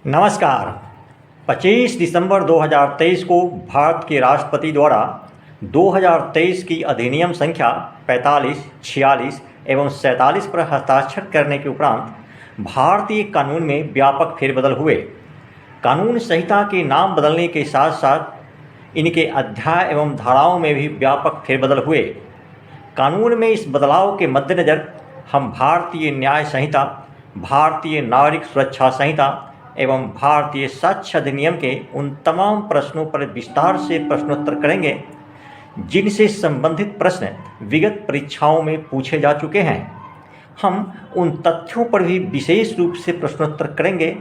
नमस्कार। 25 दिसंबर 2023 को भारत के राष्ट्रपति द्वारा 2023 की अधिनियम संख्या 45, 46 एवं 47 पर हस्ताक्षर करने के उपरांत भारतीय कानून में व्यापक फेरबदल हुए। कानून संहिता के नाम बदलने के साथ साथ इनके अध्याय एवं धाराओं में भी व्यापक फेरबदल हुए। कानून में इस बदलाव के मद्देनज़र हम भारतीय न्याय संहिता, भारतीय नागरिक सुरक्षा संहिता एवं भारतीय साक्ष्य अधिनियम के उन तमाम प्रश्नों पर विस्तार से प्रश्नोत्तर करेंगे जिनसे संबंधित प्रश्न विगत परीक्षाओं में पूछे जा चुके हैं। हम उन तथ्यों पर भी विशेष रूप से प्रश्नोत्तर करेंगे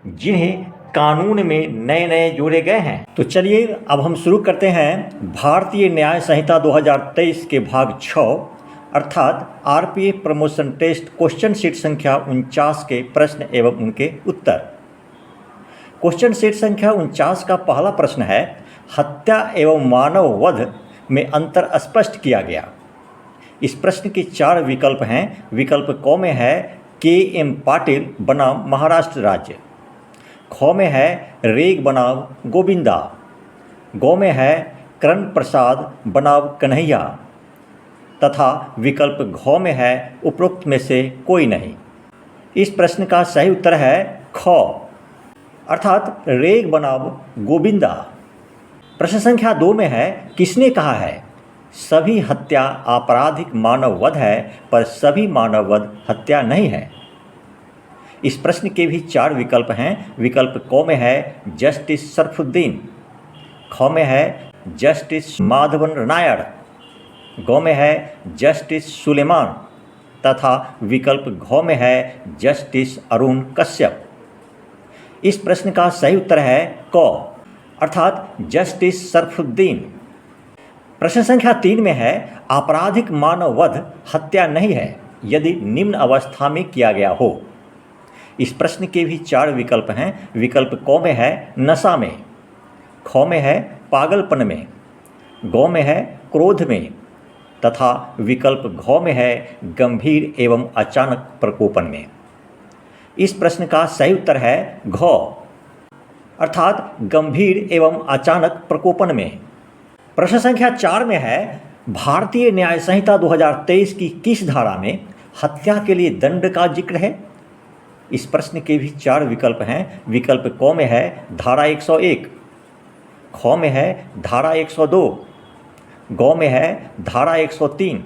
जिन्हें कानून में नए नए जोड़े गए हैं। तो चलिए अब हम शुरू करते हैं भारतीय न्याय संहिता 2023 के भाग 6 अर्थात RPA promotion test question sheet संख्या 49 के प्रश्न एवं उनके उत्तर। क्वेश्चन शीट संख्या 49 का पहला प्रश्न है, हत्या एवं मानव वध में अंतर स्पष्ट किया गया। इस प्रश्न के 4 विकल्प हैं। विकल्प क में है के.एम. पाटिल बनाम महाराष्ट्र राज्य, ख में है रेग बनाम गोविंदा, ग में है करण प्रसाद बनाम कन्हैया तथा विकल्प घ में है उपरोक्त में से कोई नहीं। इस प्रश्न का सही उत्तर है ख अर्थात रेग बनाम गोविंदा। प्रश्न संख्या 2 में है, किसने कहा है सभी हत्या आपराधिक मानव वध है पर सभी मानव वध हत्या नहीं है। इस प्रश्न के भी 4 विकल्प हैं। विकल्प क में है जस्टिस शरफुद्दीन, ख में है जस्टिस माधवन नायर, ग में है जस्टिस सुलेमान तथा विकल्प घ में है जस्टिस अरुण कश्यप। इस प्रश्न का सही उत्तर है क अर्थात जस्टिस शरफुद्दीन। प्रश्न संख्या 3 में है, आपराधिक मानव वध हत्या नहीं है यदि निम्न अवस्था में किया गया हो। इस प्रश्न के भी 4 विकल्प हैं। विकल्प क में है नशा में, ख में है पागलपन में, ग में है क्रोध में तथा विकल्प घ में है गंभीर एवं अचानक प्रकोपन में। इस प्रश्न का सही उत्तर है घ अर्थात गंभीर एवं अचानक प्रकोपन में। प्रश्न संख्या 4 में है, भारतीय न्याय संहिता 2023 की किस धारा में हत्या के लिए दंड का जिक्र है। इस प्रश्न के भी 4 विकल्प हैं। विकल्प क में है धारा 101, ख में है धारा 102, ग में है धारा 103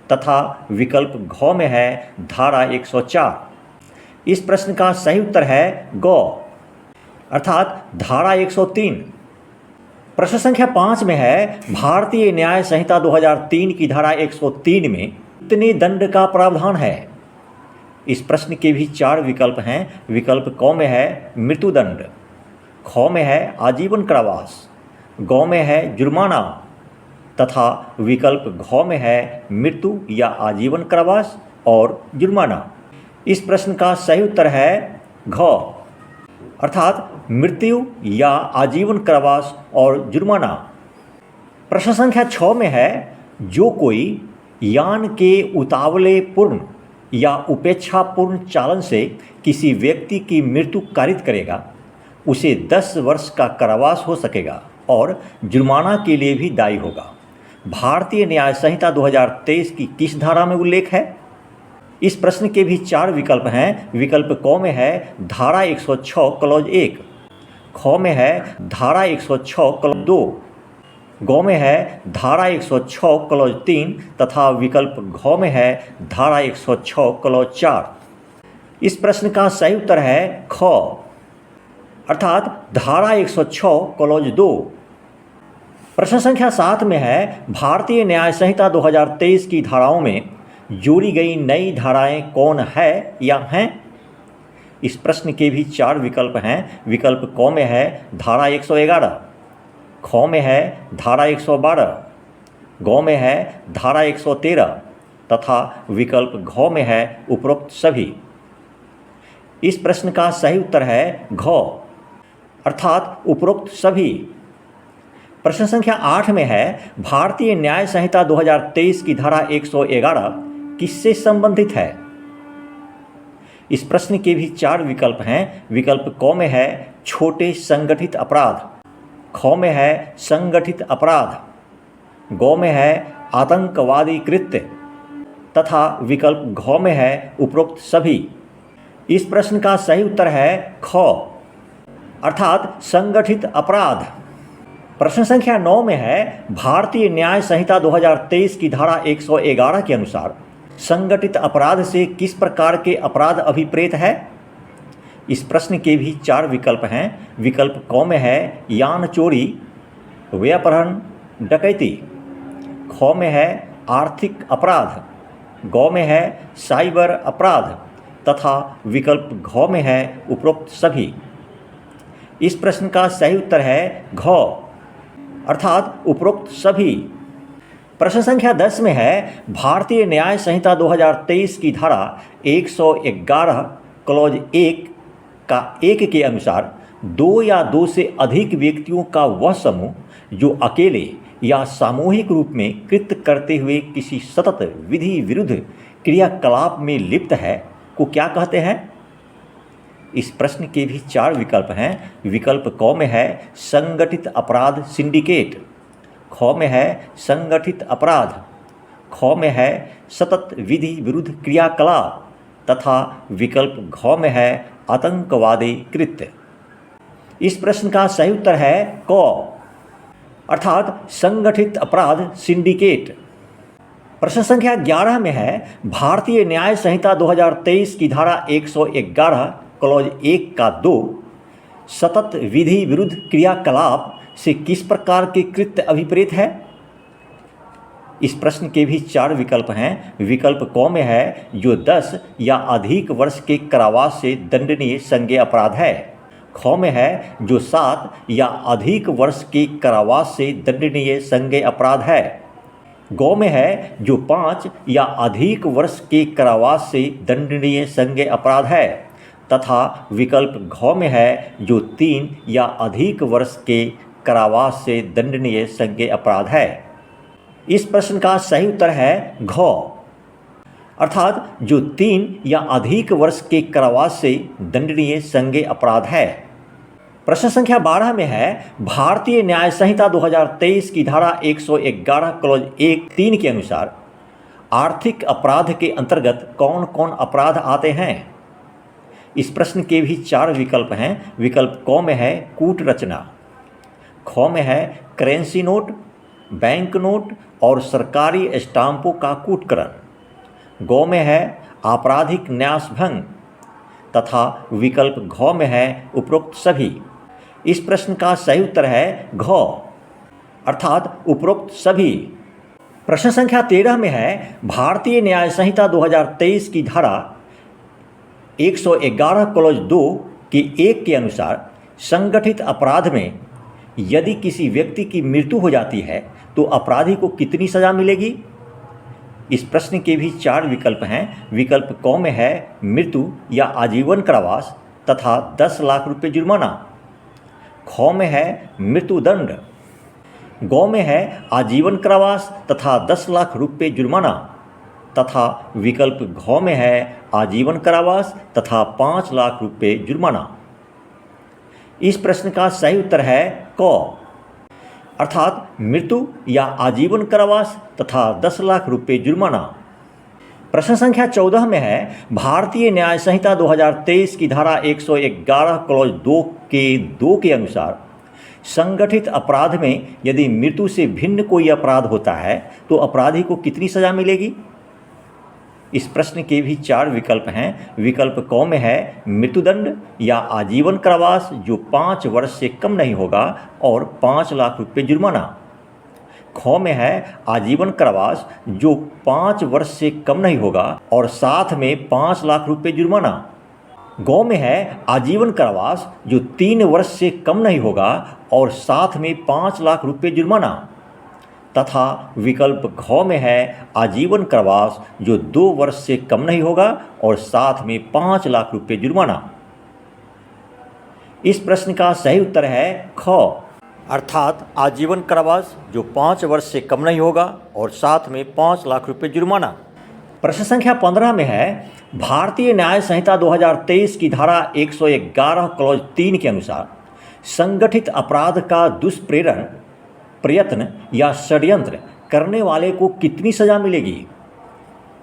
तथा विकल्प घ में है धारा 104। इस प्रश्न का सही उत्तर है ग अर्थात धारा 103। प्रश्न संख्या 5 में है, भारतीय न्याय संहिता 2003 की धारा 103 में कितने दंड का प्रावधान है। इस प्रश्न के भी 4 विकल्प हैं। विकल्प क में है मृत्युदंड, ख में है आजीवन कारावास, ग में है जुर्माना तथा विकल्प घ में है मृत्यु या आजीवन कारावास और जुर्माना। इस प्रश्न का सही उत्तर है घ अर्थात मृत्यु या आजीवन कारावास और जुर्माना। प्रश्न संख्या 6 में है, जो कोई यान के उतावले पूर्ण या उपेक्षापूर्ण चालन से किसी व्यक्ति की मृत्यु कारित करेगा उसे 10 वर्ष का कारावास हो सकेगा और जुर्माना के लिए भी दायी होगा। भारतीय न्याय संहिता 2023 की किस धारा में उल्लेख है। इस प्रश्न के भी 4 विकल्प हैं। विकल्प क में है धारा 106 क्लॉज 1, ख में है धारा 106 क्लॉज 2, ग में है धारा 106 क्लॉज 3 तथा विकल्प घ में है धारा 106 क्लॉज 4। इस प्रश्न का सही उत्तर है ख अर्थात धारा 106 क्लॉज 2। प्रश्न संख्या 7 में है, भारतीय न्याय संहिता 2023 की धाराओं में जोड़ी गई नई धाराएं कौन है या हैं। इस प्रश्न के भी 4 विकल्प हैं। विकल्प क में है धारा 111, ख में है धारा 112, ग में है धारा 113 तथा विकल्प घ में है उपरोक्त सभी। इस प्रश्न का सही उत्तर है घ अर्थात उपरोक्त सभी। प्रश्न संख्या 8 में है, भारतीय न्याय संहिता 2023 की धारा 111 किससे संबंधित है। इस प्रश्न के भी 4 विकल्प हैं। विकल्प क में है छोटे संगठित अपराध, ख में है संगठित अपराध, ग में है आतंकवादी कृत्य तथा विकल्प घ में है उपरोक्त सभी। इस प्रश्न का सही उत्तर है ख, अर्थात संगठित अपराध। प्रश्न संख्या 9 में है भारतीय न्याय संहिता 2023 की धारा 111 के अनुसार संगठित अपराध से किस प्रकार के अपराध अभिप्रेत है। इस प्रश्न के भी 4 विकल्प हैं। विकल्प क में है यान चोरी, व्यापहरण, डकैती, ख में है आर्थिक अपराध, ग में है साइबर अपराध तथा विकल्प घ में है उपरोक्त सभी। इस प्रश्न का सही उत्तर है घ, अर्थात उपरोक्त सभी। प्रश्न संख्या 10 में है भारतीय न्याय संहिता 2023 की धारा 111 क्लॉज 1 का 1 के अनुसार 2 या 2 से अधिक व्यक्तियों का वह समूह जो अकेले या सामूहिक रूप में कृत्य करते हुए किसी सतत विधि विरुद्ध क्रियाकलाप में लिप्त है को क्या कहते हैं। इस प्रश्न के भी 4 विकल्प हैं। विकल्प क में है संगठित अपराध सिंडिकेट, ख में है संगठित अपराध, ख में है सतत विधि विरुद्ध क्रियाकलाप तथा विकल्प घ में है आतंकवादी कृत्य। इस प्रश्न का सही उत्तर है क, अर्थात संगठित अपराध सिंडिकेट। प्रश्न संख्या 11 में है भारतीय न्याय संहिता 2023 की धारा 111 क्लॉज 1 का 2 सतत विधि विरुद्ध क्रियाकलाप से किस प्रकार के कृत्य अभिप्रेत है। इस प्रश्न के भी 4 विकल्प हैं। विकल्प क में है जो 10 या अधिक वर्ष के कारावास से दंडनीय संज्ञेय अपराध है, ख में है जो 7 या अधिक वर्ष के कारावास से दंडनीय संज्ञेय अपराध है, ग में है जो 5 या अधिक वर्ष के कारावास से दंडनीय संज्ञेय अपराध है तथा विकल्प घ में है जो 3 या अधिक वर्ष के कारावास से दंडनीय संज्ञेय अपराध है। इस प्रश्न का सही उत्तर है घ, अर्थात जो 3 या अधिक वर्ष के कारावास से दंडनीय संज्ञेय अपराध है। प्रश्न संख्या 12 में है भारतीय न्याय संहिता 2023 की धारा 111 क्लॉज 1(3) के अनुसार आर्थिक अपराध के अंतर्गत कौन कौन अपराध आते हैं। इस प्रश्न के भी 4 विकल्प हैं। विकल्प क में है कूट रचना, ख में है करेंसी नोट, बैंक नोट और सरकारी स्टाम्पों का कूटकरण, ग में है आपराधिक न्यासभंग तथा विकल्प घ में है उपरोक्त सभी। इस प्रश्न का सही उत्तर है घ, अर्थात उपरोक्त सभी। प्रश्न संख्या 13 में है भारतीय न्याय संहिता 2023 की धारा 111 क्लॉज 2 के 1 के अनुसार संगठित अपराध में यदि किसी व्यक्ति की मृत्यु हो जाती है तो अपराधी को कितनी सजा मिलेगी। इस प्रश्न के भी 4 विकल्प हैं। विकल्प क में है मृत्यु या आजीवन कारावास तथा 10 लाख रुपये जुर्माना, ख में है मृत्युदंड, ग में है आजीवन कारावास तथा 10 लाख रुपये जुर्माना तथा विकल्प घ में है आजीवन कारावास तथा 5 लाख रुपये जुर्माना। इस प्रश्न का सही उत्तर है क, अर्थात मृत्यु या आजीवन कारावास तथा 10 लाख रुपये जुर्माना। प्रश्न संख्या 14 में है भारतीय न्याय संहिता 2023 की धारा 111 क्लॉज 2 के 2 के अनुसार संगठित अपराध में यदि मृत्यु से भिन्न कोई अपराध होता है तो अपराधी को कितनी सजा मिलेगी। इस प्रश्न के भी 4 विकल्प हैं। विकल्प क में है मृत्युदंड या आजीवन कारावास जो 5 वर्ष से कम नहीं होगा और 5 लाख रुपये जुर्माना, ख में है आजीवन कारावास जो 5 वर्ष से कम नहीं होगा और साथ में 5 लाख रुपये जुर्माना, ग में है आजीवन कारावास जो 3 वर्ष से कम नहीं होगा और साथ में 5 लाख रुपये जुर्माना तथा विकल्प घ में है आजीवन कारावास जो 2 वर्ष से कम नहीं होगा और साथ में 5 लाख रुपये जुर्माना। इस प्रश्न का सही उत्तर है ख, अर्थात आजीवन कारावास जो 5 वर्ष से कम नहीं होगा और साथ में 5 लाख रुपये जुर्माना। प्रश्न संख्या 15 में है, भारतीय न्याय संहिता 2023 की धारा 111 क्लॉज 3 के अनुसार संगठित अपराध का दुष्प्रेरण, प्रयत्न या षड्यंत्र करने वाले को कितनी सजा मिलेगी?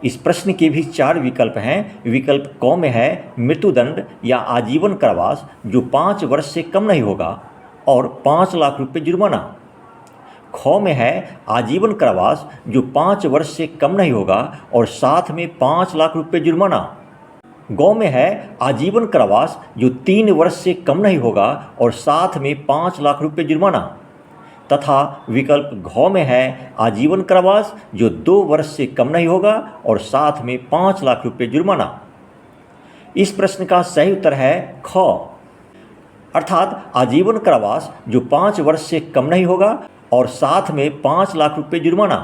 इस प्रश्न के भी 4 विकल्प हैं। विकल्प क में है मृत्युदंड या आजीवन कारावास जो 5 वर्ष से कम नहीं होगा और 5 लाख रुपए जुर्माना। ख में है आजीवन कारावास जो 5 वर्ष से कम नहीं होगा और साथ में 5 लाख रुपए जुर्माना। ग में है आजीवन कारावास जो 3 वर्ष से कम नहीं होगा और साथ में 5 लाख रुपए जुर्माना। तथा विकल्प घ में है आजीवन कारावास जो 2 वर्ष से कम नहीं होगा और साथ में 5 लाख रुपए जुर्माना। इस प्रश्न का सही उत्तर है ख, अर्थात आजीवन कारावास जो 5 वर्ष से कम नहीं होगा और साथ में 5 लाख रुपए जुर्माना।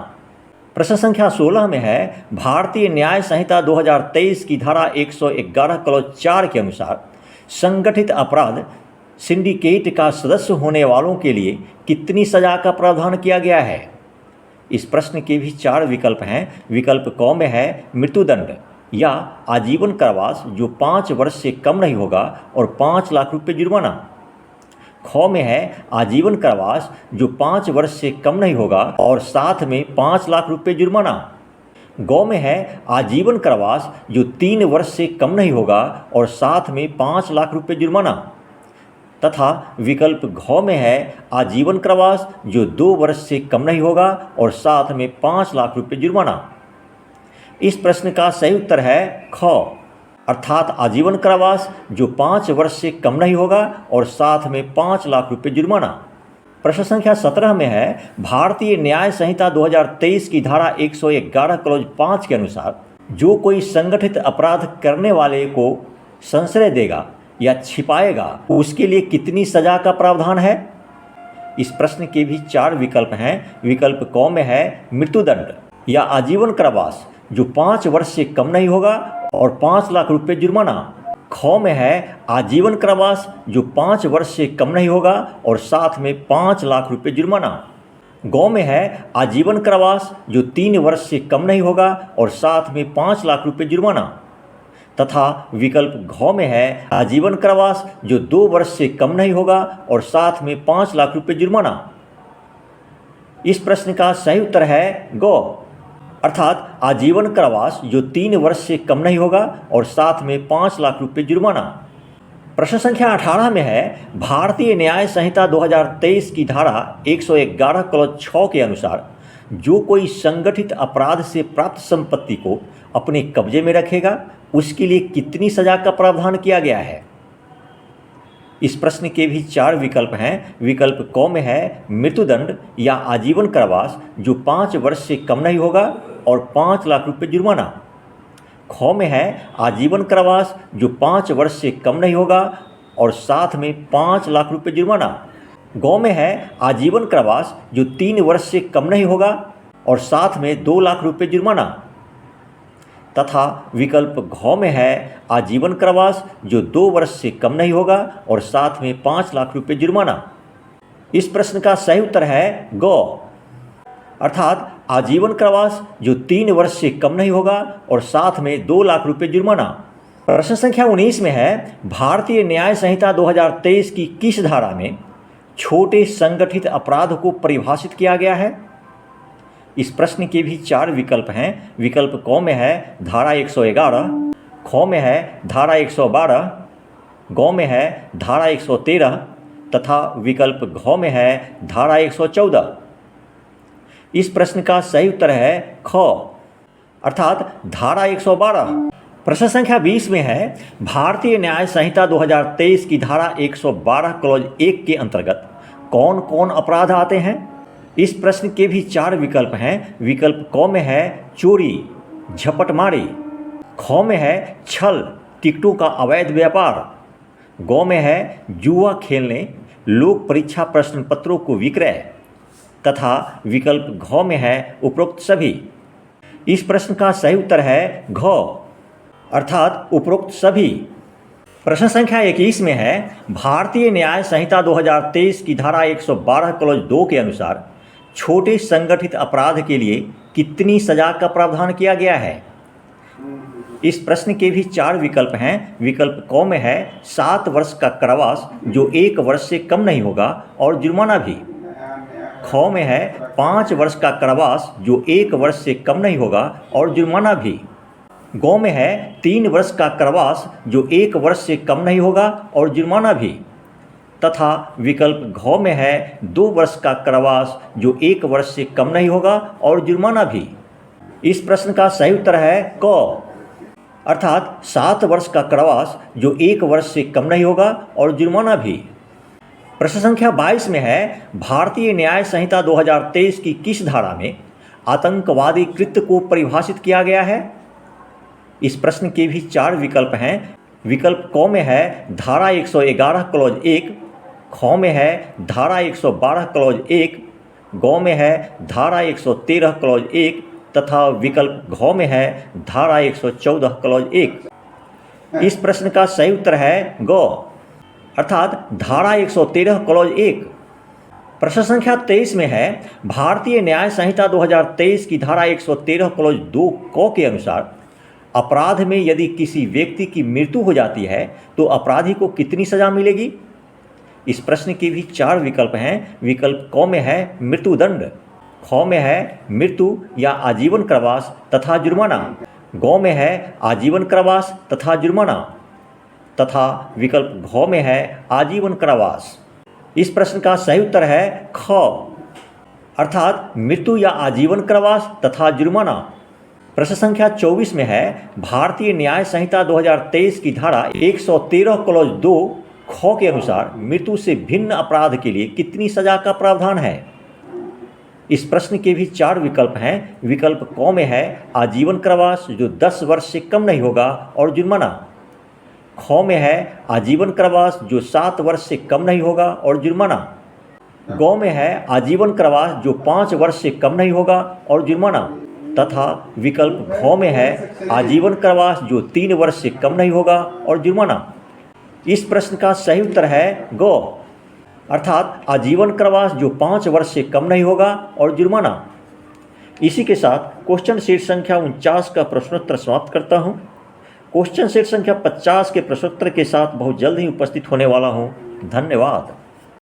प्रश्न संख्या 16 में है, भारतीय न्याय संहिता 2023 की धारा 111 क्लॉज 4 के अनुसार संगठित अपराध सिंडिकेट का सदस्य होने वालों के लिए कितनी सजा का प्रावधान किया गया है? इस प्रश्न के भी 4 विकल्प हैं। विकल्प क में है मृत्युदंड या आजीवन कारावास जो 5 वर्ष से कम नहीं होगा और 5 लाख रुपए जुर्माना। ख में है आजीवन कारावास जो 5 वर्ष से कम नहीं होगा और साथ में 5 लाख रुपए जुर्माना। ग में है आजीवन कारावास जो 3 वर्ष से कम नहीं होगा और साथ में 5 लाख रुपए जुर्माना। तथा विकल्प घ में है आजीवन कारावास जो 2 वर्ष से कम नहीं होगा और साथ में 5 लाख रुपए जुर्माना। इस प्रश्न का सही उत्तर है ख, अर्थात आजीवन कारावास जो 5 वर्ष से कम नहीं होगा और साथ में 5 लाख रुपए जुर्माना। प्रश्न संख्या 17 में है, भारतीय न्याय संहिता 2023 की धारा 111 क्लॉज 5 के अनुसार जो कोई संगठित अपराध करने वाले को संश्रय देगा या छिपाएगा उसके लिए कितनी सजा का प्रावधान है? इस प्रश्न के भी 4 विकल्प हैं। विकल्प क में है मृत्युदंड या आजीवन कारावास जो 5 वर्ष से कम नहीं होगा और 5 लाख रुपए जुर्माना। ख में है आजीवन कारावास जो 5 वर्ष से कम नहीं होगा और साथ में 5 लाख रुपए जुर्माना। ग में है आजीवन कारावास जो 3 वर्ष से कम नहीं होगा और साथ में 5 लाख रुपए जुर्माना। तथा विकल्प घ में है आजीवन कारावास जो 2 वर्ष से कम नहीं होगा और साथ में 5 लाख रुपए जुर्माना। इस प्रश्न का सही उत्तर है ग, अर्थात आजीवन कारावास जो 3 वर्ष से कम नहीं होगा और साथ में 5 लाख रुपए जुर्माना। प्रश्न संख्या 18 में है, भारतीय न्याय संहिता 2023 की धारा 111 क्लॉज 6 के अनुसार जो कोई संगठित अपराध से प्राप्त संपत्ति को अपने कब्जे में रखेगा उसके लिए कितनी सजा का प्रावधान किया गया है? इस प्रश्न के भी 4 विकल्प हैं। विकल्प क में है मृत्युदंड या आजीवन कारावास जो 5 वर्ष से कम नहीं होगा और 5 लाख रुपए जुर्माना। ख में है आजीवन कारावास जो 5 वर्ष से कम नहीं होगा और साथ में 5 लाख रुपए जुर्माना। ग में है आजीवन कारावास जो 3 वर्ष से कम नहीं होगा और साथ में 2 लाख रुपए जुर्माना। तथा विकल्प घ में है आजीवन कारावास जो 2 वर्ष से कम नहीं होगा और साथ में 5 लाख रुपए जुर्माना। इस प्रश्न का सही उत्तर है ग, अर्थात आजीवन कारावास जो 3 वर्ष से कम नहीं होगा और साथ में 2 लाख रुपए जुर्माना। प्रश्न संख्या 19 में है, भारतीय न्याय संहिता 2023 की किस धारा में छोटे संगठित अपराध को परिभाषित किया गया है? इस प्रश्न के भी 4 विकल्प हैं। विकल्प क में है धारा 111, ख में है धारा 112, ग में है धारा 113 तथा विकल्प घ में है धारा 114। इस प्रश्न का सही उत्तर है ख, अर्थात धारा 112। प्रश्न संख्या 20 में है, भारतीय न्याय संहिता 2023 की धारा 112 क्लॉज 1 के अंतर्गत कौन कौन अपराध आते हैं? इस प्रश्न के भी 4 विकल्प हैं। विकल्प क में है चोरी, झपटमारी, ख में है छल, टिकटों का अवैध व्यापार, ग में है जुआ खेलने, लोक परीक्षा प्रश्न पत्रों को विक्रय तथा विकल्प घ में है उपरोक्त सभी। इस प्रश्न का सही उत्तर है घ, अर्थात उपरोक्त सभी। प्रश्न संख्या 21 में है, भारतीय न्याय संहिता 2023 की धारा 112 क्लॉज 2 के अनुसार छोटे संगठित अपराध के लिए कितनी सजा का प्रावधान किया गया है? इस प्रश्न के भी 4 विकल्प हैं। विकल्प क में है 7 वर्ष का कारावास जो 1 वर्ष से कम नहीं होगा और जुर्माना भी। ख में है 5 वर्ष का कारावास जो 1 वर्ष से कम नहीं होगा और जुर्माना भी। ग में है 3 वर्ष का कारावास जो 1 वर्ष से कम नहीं होगा और जुर्माना भी। तथा विकल्प घ में है 2 वर्ष का कारावास जो 1 वर्ष से कम नहीं होगा और जुर्माना भी। इस प्रश्न का सही उत्तर है क, अर्थात 7 वर्ष का कारावास जो 1 वर्ष से कम नहीं होगा और जुर्माना भी। प्रश्न संख्या 22 में है भारतीय न्याय संहिता 2023 की किस धारा में आतंकवादी कृत्य को परिभाषित किया गया है? इस प्रश्न के भी 4 विकल्प हैं। विकल्प क में है धारा 111 क्लॉज 1, ख में है धारा 112 क्लॉज 1, ग में है धारा 113 क्लॉज 1 तथा विकल्प घ में है धारा 114 क्लॉज 1। इस प्रश्न का सही उत्तर है ग, अर्थात धारा 113 क्लॉज 1। प्रश्न संख्या 23 में है भारतीय न्याय संहिता 2023 की धारा 113 क्लॉज 2 क के अनुसार अपराध में यदि किसी व्यक्ति की मृत्यु हो जाती है तो अपराधी को कितनी सजा मिलेगी? इस प्रश्न के भी 4 विकल्प हैं। विकल्प क में है मृत्युदंड, ख में है मृत्यु या आजीवन कारावास तथा जुर्माना, ग में है आजीवन कारावास तथा जुर्माना तथा विकल्प घ में है आजीवन कारावास। इस प्रश्न का सही उत्तर है ख, अर्थात मृत्यु या आजीवन कारावास तथा जुर्माना। प्रश्न संख्या 24 में है भारतीय न्याय संहिता 2023 की धारा 113 क्लॉज 2 ख के अनुसार मृत्यु से भिन्न अपराध के लिए कितनी सजा का प्रावधान है? इस प्रश्न के भी 4 विकल्प हैं। विकल्प क में है आजीवन कारावास जो 10 वर्ष से कम नहीं होगा और जुर्माना, ख में है आजीवन कारावास जो 7 वर्ष से कम नहीं होगा और जुर्माना, ग में है आजीवन कारावास जो 5 वर्ष से कम नहीं होगा और जुर्माना तथा विकल्प घ में है आजीवन कारावास जो 3 वर्ष से कम नहीं होगा और जुर्माना। इस प्रश्न का सही उत्तर है ग, अर्थात आजीवन कारावास जो 5 वर्ष से कम नहीं होगा और जुर्माना। इसी के साथ क्वेश्चन सेट संख्या 49 का प्रश्नोत्तर समाप्त करता हूँ। क्वेश्चन सेट संख्या 50 के प्रश्नोत्तर के साथ बहुत जल्द ही उपस्थित होने वाला हूँ। धन्यवाद।